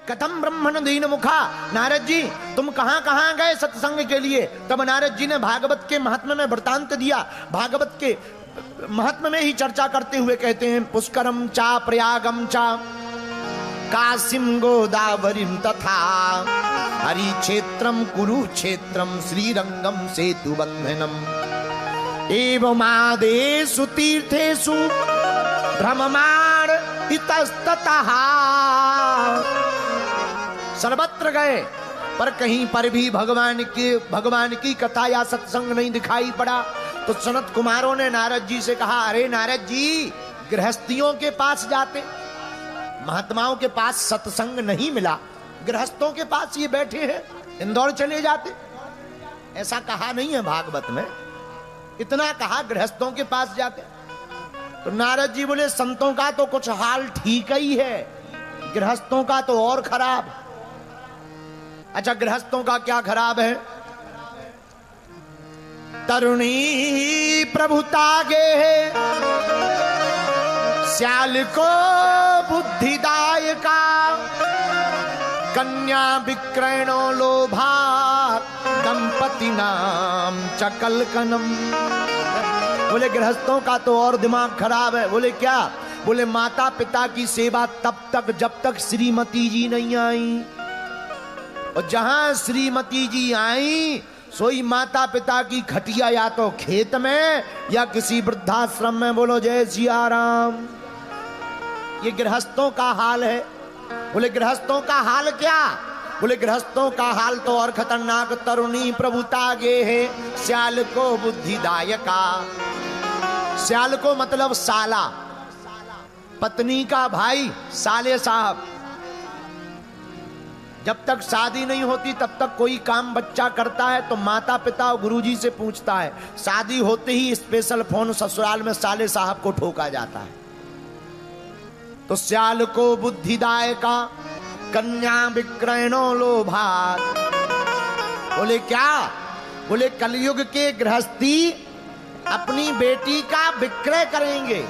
कथम ब्रह्मण दीन मुखा, नारद जी तुम कहां कहां गए सत्संग के लिए। तब नारद जी ने भागवत के महात्म्य में वृतांत दिया। भागवत के महात्म्य में ही चर्चा करते हुए कहते हैं, पुष्करम चा प्रयागम चा काशिम गोदावरीम तथा हरि क्षेत्रम कुरुक्षेत्रम श्रीरंगम सेतु बंधनम एवमादेषु तीर्थेषु भ्रममाण इतस्ततः। सर्वत्र गए पर कहीं पर भी भगवान की कथा या सत्संग नहीं दिखाई पड़ा। तो सनत कुमारों ने नारद जी से कहा, अरे नारद जी गृहस्थियों के पास जाते, महात्माओं के पास सत्संग नहीं मिला, गृहस्थों के पास ये बैठे हैं, इंदौर चले जाते। ऐसा कहा नहीं है भागवत में, इतना कहा गृहस्थों के पास जाते। तो नारद जी बोले, संतों का तो कुछ हाल ठीक ही है, गृहस्थों का तो और खराब। अच्छा, गृहस्थों का क्या खराब है? तरुणी प्रभुता गे है श्याल को बुद्धिदायका, कन्या विक्रयणो लोभा दंपति नाम चकलकनम। बोले गृहस्थों का तो और दिमाग खराब है। बोले क्या? बोले माता पिता की सेवा तब तक जब तक श्रीमती जी नहीं आई, और जहां श्रीमती जी आई सोई माता पिता की खटिया या तो खेत में या किसी वृद्धाश्रम में। बोलो जय सिया राम। ये गृहस्थों का हाल है। बोले गृहस्थों का हाल क्या? बोले गृहस्थों का हाल तो और खतरनाक। तरुणी प्रभुता गे है श्याल को बुद्धिदायका। श्याल को मतलब साला, पत्नी का भाई, साले साहब। जब तक शादी नहीं होती तब तक कोई काम बच्चा करता है तो माता पिता और गुरुजी से पूछता है, शादी होते ही स्पेशल फोन ससुराल में साले साहब को ठोका जाता है। तो श्याल को बुद्धिदायका, कन्या विक्रयणो लोभात। बोले क्या? बोले कलयुग के गृहस्थी अपनी बेटी का विक्रय करेंगे,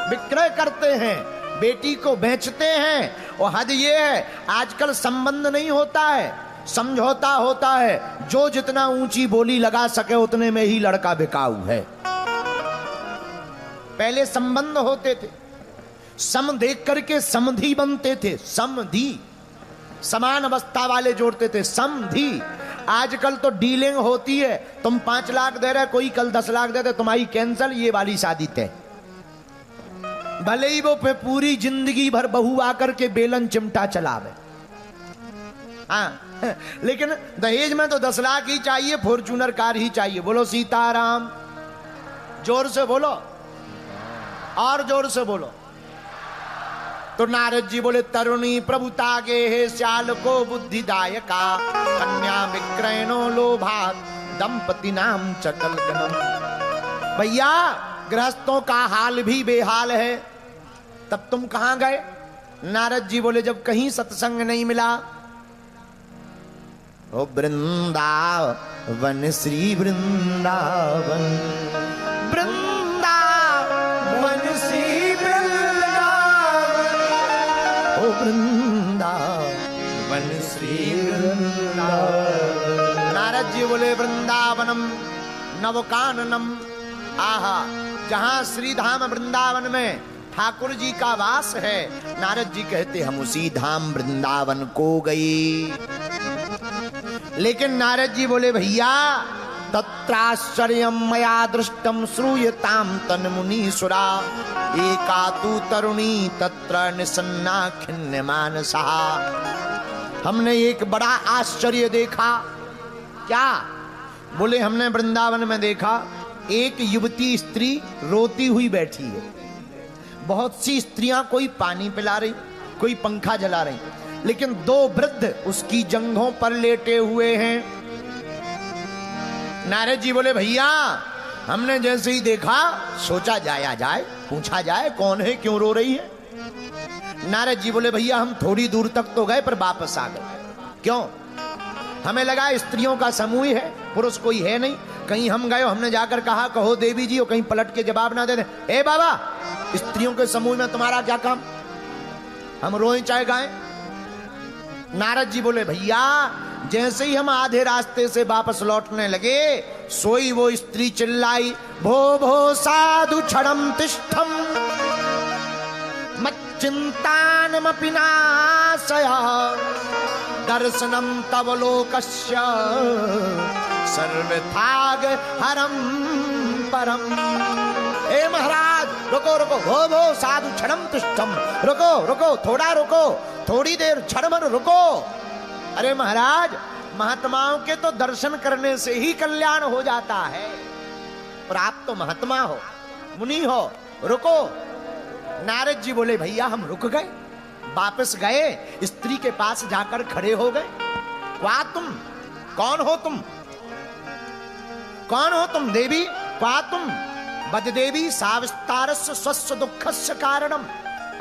विक्रय करते हैं, बेटी को बेचते हैं। और हद ये है आजकल संबंध नहीं होता है, समझौता होता है। जो जितना ऊंची बोली लगा सके उतने में ही लड़का बिकाऊ है। पहले संबंध होते थे, सम देख करके समधी बनते थे, समधी, समान अवस्था वाले जोड़ते थे, समधी। आजकल तो डीलिंग होती है, तुम 5 लाख दे रहे, कोई कल 10 लाख दे दे, तुम्हारी कैंसल, ये वाली शादी तय। भले ही वो पे पूरी जिंदगी भर बहू आकर के बेलन चिमटा चलावे, हाँ, लेकिन दहेज में तो 10 लाख ही चाहिए, फॉर्च्यूनर कार ही चाहिए। बोलो सीताराम। जोर से बोलो, और जोर से बोलो। तो नारद जी बोले तरुणी प्रभुता गे हे श्याल को बुद्धिदायका, कन्या विक्रयणो लोभात दंपति नाम चकलकनम। भैया गृहस्थों का हाल भी बेहाल है। तब तुम कहां गए? नारद जी बोले जब कहीं सत्संग नहीं मिला। ओ वृंदावन श्री वृंदावन, वृंदावन श्री वृंदावन, ओ वृंदावन श्री वृंदावन। नारद जी बोले वृंदावनम नवकाननम। आहा, जहां श्री धाम वृंदावन में ठाकुर जी का वास है। नारद जी कहते हम उसी धाम वृंदावन को गई। लेकिन नारद जी बोले भैया तत्राश्चर्यम मया दृष्टम श्रूयताम तन मुनीसुरा, एका तु तरुणी तत्र निसन्ना खिन्न मानसा। हमने एक बड़ा आश्चर्य देखा। क्या? बोले हमने वृंदावन में देखा एक युवती स्त्री रोती हुई बैठी है। बहुत सी स्त्रियां कोई पानी पिला रही, कोई पंखा जला रही, लेकिन 2 वृद्ध उसकी जंघों पर लेटे हुए हैं। नारद जी बोले भैया हमने जैसे ही देखा सोचा जाया जाए, पूछा जाए कौन है, क्यों रो रही है। नारद जी बोले भैया हम थोड़ी दूर तक तो गए पर वापस आ गए। क्यों? हमें लगा स्त्रियों का समूह है, पुरुष कोई है नहीं। कहीं हम गए, हमने जाकर कहा कहो देवी जी, और कहीं पलट के जवाब ना दे दे, ए बाबा स्त्रियों के समूह में तुम्हारा क्या काम, हम रोएं चाहे गाएं। नारद जी बोले भैया जैसे ही हम आधे रास्ते से वापस लौटने लगे सोई वो स्त्री चिल्लाई, भो भो साधु क्षणम तिष्ठम मच्चिंतानमपि नाशय दर्शनम तव लोकस्य सर्वथाग हरम परम। ए महाराज रुको रुको, भो भो साधु क्षणम तिष्ठम, रुको रुको, थोड़ा रुको, थोड़ी देर क्षण भर रुको। अरे महाराज महात्माओं के तो दर्शन करने से ही कल्याण हो जाता है, और आप तो महात्मा हो, मुनि हो, रुको। नारद जी बोले भैया हम रुक गए, वापस गए, स्त्री के पास जाकर खड़े हो गए। क्या तुम, कौन हो तुम, कौन हो तुम देवी, क्या तुम? बद देवी साविस्तारस्य स्वस्य दुखस्य कारणम।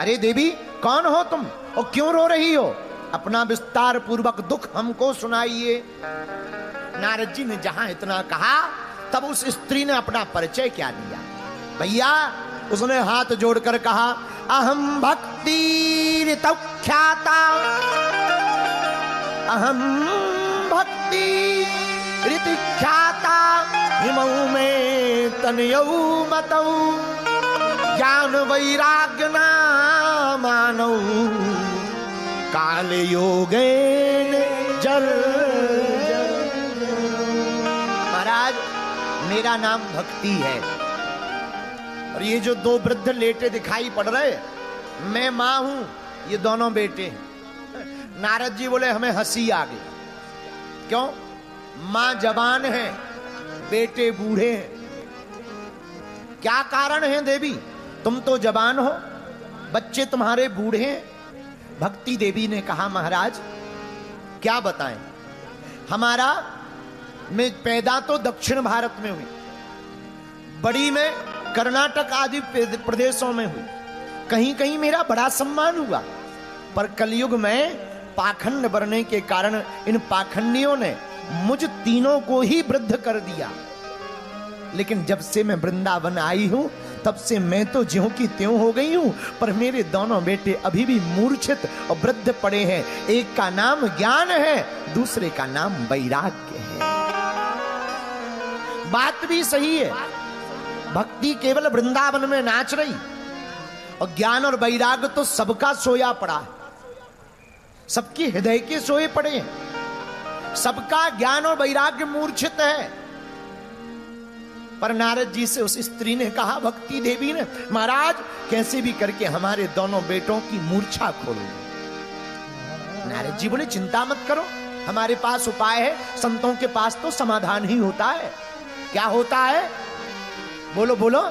अरे देवी कौन हो तुम और क्यों रो रही हो, अपना विस्तार पूर्वक दुख हमको सुनाइए। नारद जी ने जहां इतना कहा तब उस स्त्री ने अपना परिचय क्या दिया भैया, उसने हाथ जोड़कर कहा अहम भक्ति ख्याता, अहम भक्ति ख्याता, हिमऊ में तनयऊ मतऊ, ज्ञान वैराग्य ना मानऊ, काल योगेन जल जल। महाराज मेरा नाम भक्ति है, और ये जो दो वृद्ध लेटे दिखाई पड़ रहे, मैं मां हूं, ये दोनों बेटे हैं। नारद जी बोले हमें हंसी आ गई, क्यों? मां जवान है, बेटे बूढ़े हैं। क्या कारण है देवी, तुम तो जवान हो, बच्चे तुम्हारे बूढ़े हैं। भक्ति देवी ने कहा महाराज क्या बताएं, हमारा मैं पैदा तो दक्षिण भारत में हुई, बड़ी में कर्नाटक आदि प्रदेशों में हुई, कहीं कहीं मेरा बड़ा सम्मान हुआ, पर कलयुग में पाखंड बढ़ने के कारण इन पाखंडियों ने मुझ तीनों को ही वृद्ध कर दिया। लेकिन जब से मैं वृंदावन आई हूं तब से मैं तो ज्यों की त्यों हो गई हूं, पर मेरे दोनों बेटे अभी भी मूर्छित और वृद्ध पड़े हैं। एक का नाम ज्ञान है, दूसरे का नाम वैराग्य है। बात भी सही है, भक्ति केवल वृंदावन में नाच रही, और ज्ञान और वैराग्य तो सबका सोया पड़ा है, सबके हृदय के सोए पड़े हैं, सबका ज्ञान और वैराग्य मूर्छित है। पर नारद जी से उस स्त्री ने कहा, भक्ति देवी ने, महाराज कैसे भी करके हमारे दोनों बेटों की मूर्छा खोलो। नारद जी बोले चिंता मत करो, हमारे पास उपाय है, संतों के पास तो समाधान ही होता है। क्या होता है? बोलो बोलो।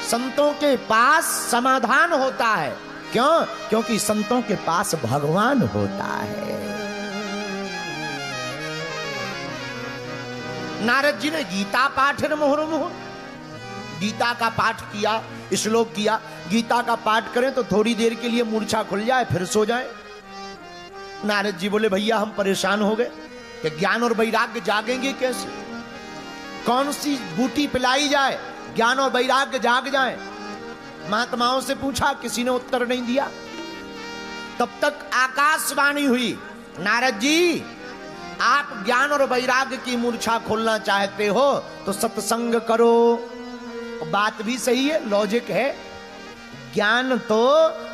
संतों के पास समाधान होता है। क्यों? क्योंकि संतों के पास भगवान होता है। नारद जी ने गीता पाठ मुहुर्मुहुः, गीता का पाठ किया, श्लोक किया। गीता का पाठ करें तो थोड़ी देर के लिए मूर्छा खुल जाए, फिर सो जाए। नारद जी बोले भैया हम परेशान हो गए कि ज्ञान और वैराग्य जागेंगे कैसे, कौन सी बूटी पिलाई जाए ज्ञान और वैराग्य जाग जाए। महात्माओं से पूछा, किसी ने उत्तर नहीं दिया। तब तक आकाशवाणी हुई, नारद जी आप ज्ञान और वैराग्य की मूर्छा खोलना चाहते हो तो सत्संग करो। बात भी सही है, लॉजिक है। ज्ञान तो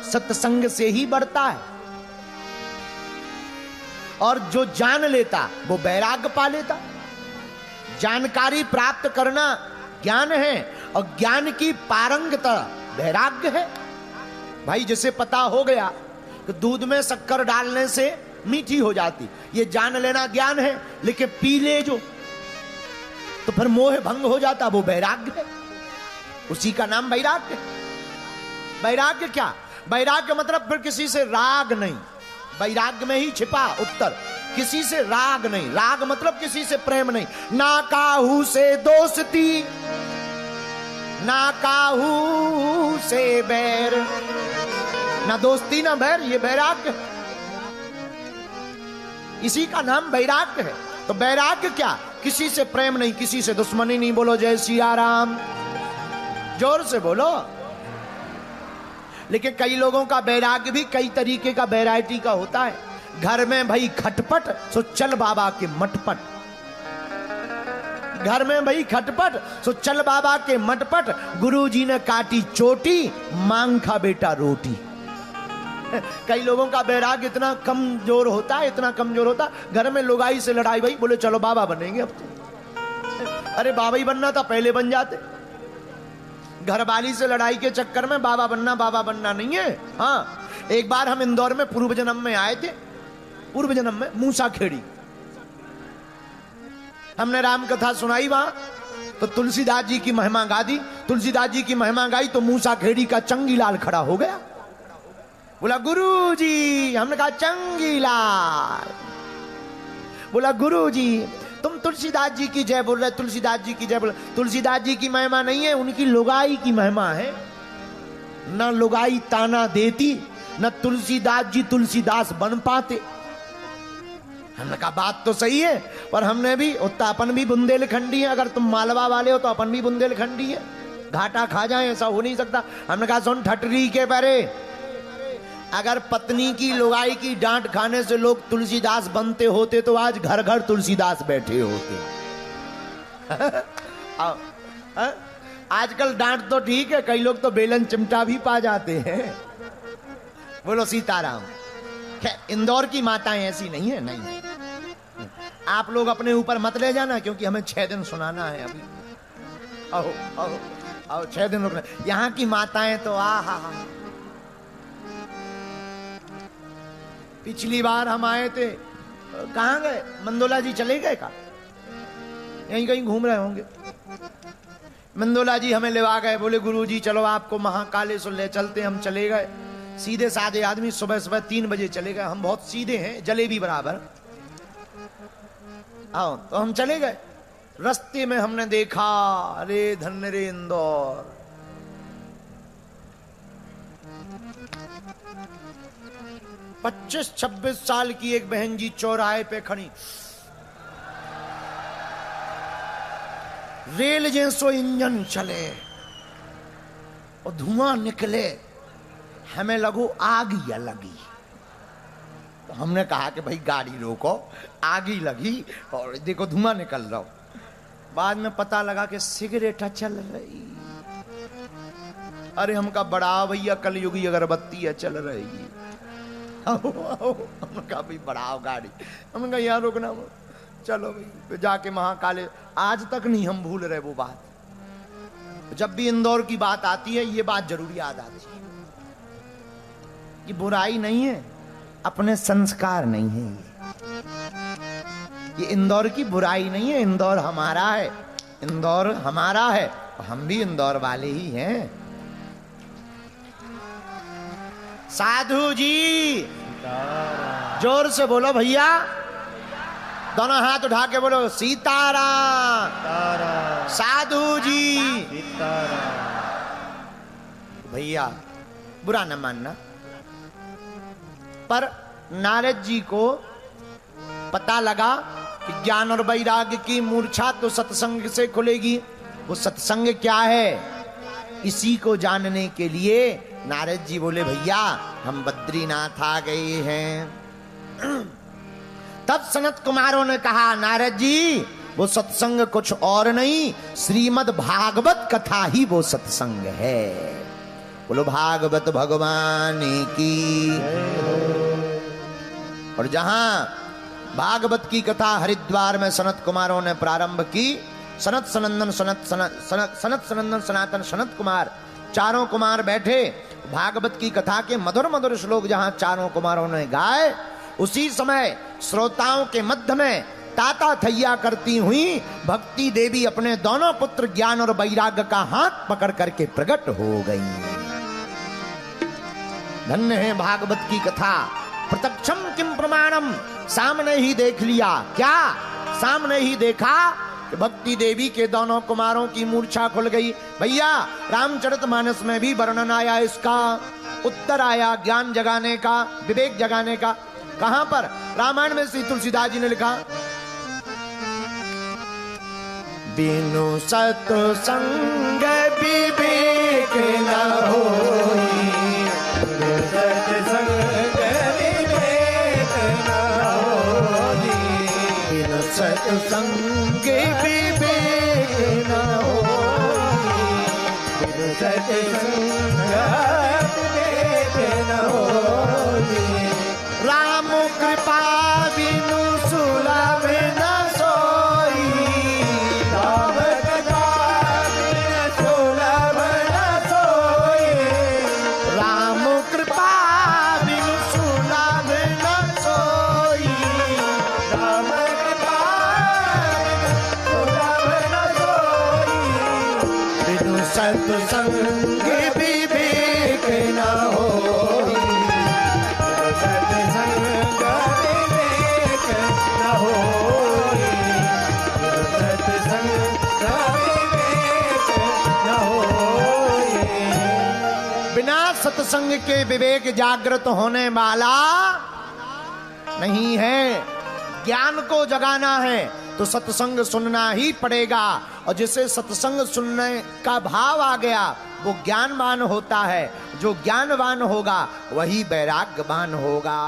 सत्संग से ही बढ़ता है, और जो जान लेता वो वैराग्य पा लेता। जानकारी प्राप्त करना ज्ञान है, और ज्ञान की पारंगता वैराग्य है। भाई जैसे पता हो गया कि दूध में शक्कर डालने से मीठी हो जाती, ये जान लेना ज्ञान है। लेकिन पी ले जो तो फिर मोह भंग हो जाता, वो वैराग्य है। उसी का नाम वैराग्य। वैराग्य क्या? वैराग्य मतलब फिर किसी से राग नहीं, वैराग्य में ही छिपा उत्तर। किसी से राग नहीं, राग मतलब किसी से प्रेम नहीं। ना काहू से दोस्ती, ना काहू से बैर, ना दोस्ती ना बैर, ये वैराग्य। इसी का नाम वैराग्य है। तो वैराग्य क्या? किसी से प्रेम नहीं, किसी से दुश्मनी नहीं। बोलो जय सिया राम, जोर से बोलो। लेकिन कई लोगों का वैराग्य भी कई तरीके का वैरायटी का होता है। घर में भई खटपट सो चल बाबा के मटपट, घर में भई खटपट सो चल बाबा के मटपट, गुरुजी ने काटी चोटी मांग खा बेटा रोटी। कई लोगों का बैराग इतना कमजोर होता है, इतना कमजोर होता, घर में लुगाई से लड़ाई भाई, बोले चलो बाबा बनेंगे अब तो। अरे बाबा ही बनना था पहले बन जाते। घरवाली से लड़ाई के चक्कर में बाबा बनना नहीं है। हाँ, एक बार हम इंदौर में पूर्व जन्म में आए थे, पूर्व जन्म में मूसा खेड़ी, हमने राम कथा सुनाई वहां, तो तुलसीदास जी की महिमा गा दी। तुलसीदास जी की महिमा गाई तो मूसा खेड़ी का चंगीलाल खड़ा हो गया, बोला गुरुजी। हमने कहा चंगीलाल, बोला गुरुजी तुम तुलसीदास जी की जय बोल रहे, तुलसीदास जी की जय बोल। तुलसीदास जी की महिमा नहीं है, उनकी लुगाई की महिमा है। न लुगाई ताना देती, न तुलसीदास जी तुलसीदास बन पाते। हमने कहा बात तो सही है, पर हमने भी उतना, अपन भी बुंदेलखंडी है। अगर तुम मालवा वाले हो तो अपन भी बुंदेलखंडी है, घाटा खा जाए ऐसा हो नहीं सकता। हमने कहा सुन ठटरी के परे, अगर पत्नी की लुगाई की डांट खाने से लोग तुलसीदास बनते होते तो आज घर घर तुलसीदास बैठे होते। आजकल डांट तो ठीक है, कई लोग तो बेलन चिमटा भी पा जाते हैं। बोलो सीताराम। इंदौर की माताएं ऐसी नहीं है, नहीं। आप लोग अपने ऊपर मत ले जाना, क्योंकि हमें 6 दिन सुनाना है अभी। आओ आओ आओ, 6 दिन रुकना। यहाँ की माताएं तो हा। पिछली बार हम आए थे, कहाँ गए? मंदोला जी चले गए का? यहीं कहीं घूम रहे होंगे। मंदोला जी हमें लेवा गए, बोले गुरुजी चलो आपको महाकालेश्वर ले चलते। हम चले गए, सीधे साधे आदमी, सुबह सुबह 3 बजे चले गए। हम बहुत सीधे हैं, जलेबी बराबर। आओ, तो हम चले गए। रास्ते में हमने देखा, अरे धन्य रे इंदौर, 25-26 साल की एक बहन जी चौराहे पे खड़ी, रेल जैसो इंजन चले और धुआं निकले, हमें लगो आग ही लगी। तो हमने कहा कि भाई गाड़ी रोको, आग ही लगी और देखो धुआं निकल रहा। बाद में पता लगा कि सिगरेट चल रही। अरे हमका बड़ा भैया कलयुगी अगरबत्ती है चल रही। हमने कहा भाई बढ़ाओ गाड़ी। हमने कहा यहाँ रुकना, चलो भाई जाके महाकाले। आज तक नहीं हम भूल रहे वो बात। जब भी इंदौर की बात आती है ये बात जरूर याद आती है। ये बुराई नहीं है, अपने संस्कार नहीं है। ये इंदौर की बुराई नहीं है, इंदौर हमारा है, इंदौर हमारा है, हम भी इंदौर वाले ही हैं। साधु जी जोर से बोलो भैया, दोनों हाथ उठा के बोलो सीताराम। साधु जी भैया बुरा न मानना, पर नारद जी को पता लगा कि ज्ञान और वैराग्य की मूर्छा तो सत्संग से खुलेगी। वो सत्संग क्या है, इसी को जानने के लिए नारद जी बोले भैया हम बद्रीनाथ आ गए हैं। तब सनत कुमारों ने कहा नारद जी वो सत्संग कुछ और नहीं, श्रीमद् भागवत कथा ही वो सत्संग है। बोलो भागवत भगवान की। और जहां भागवत की कथा हरिद्वार में सनत कुमारों ने प्रारंभ की, सनत सनंदन सनातन सनत कुमार चारों कुमार बैठे, भागवत की कथा के मधुर मधुर श्लोक जहां चारों कुमारों ने गाए, उसी समय श्रोताओं के मध्य में ताता थैया करती हुई भक्ति देवी अपने दोनों पुत्र ज्ञान और वैराग्य का हाथ पकड़ करके प्रकट हो गई। धन्य है भागवत की कथा। प्रत्यक्षम किम प्रमाणम, सामने ही देख लिया। क्या सामने ही देखा कि भक्ति देवी के दोनों कुमारों की मूर्छा खुल गई। भैया रामचरितमानस में भी वर्णन आया इसका, उत्तर आया ज्ञान जगाने का, विवेक जगाने का। कहां पर? रामायण में श्री तुलसीदास जी ने लिखा, बिनु सत्संग विवेक न होई, सत्संग विवेक न सत्संग विवेक न होई, बिनु सत्संग विवेक न होई। राम कृपा बिनु सुलभ न सोई, राम कृपा बिनु सुलभ न सोई, राम कृपा बिनु सुलभ न सोई, राम कृपा सुलभ न सोई, बिनु सत्संग विवेक न होई, सत्संग विवेक न होई, सत्संग विवेक न होई। बिना सत्संग के विवेक जागृत होने वाला नहीं है। ज्ञान को जगाना है तो सत्संग सुनना ही पड़ेगा, और जिसे सत्संग सुनने का भाव आ गया वो ज्ञानवान होता है। जो ज्ञानवान होगा वही वैराग्यवान होगा।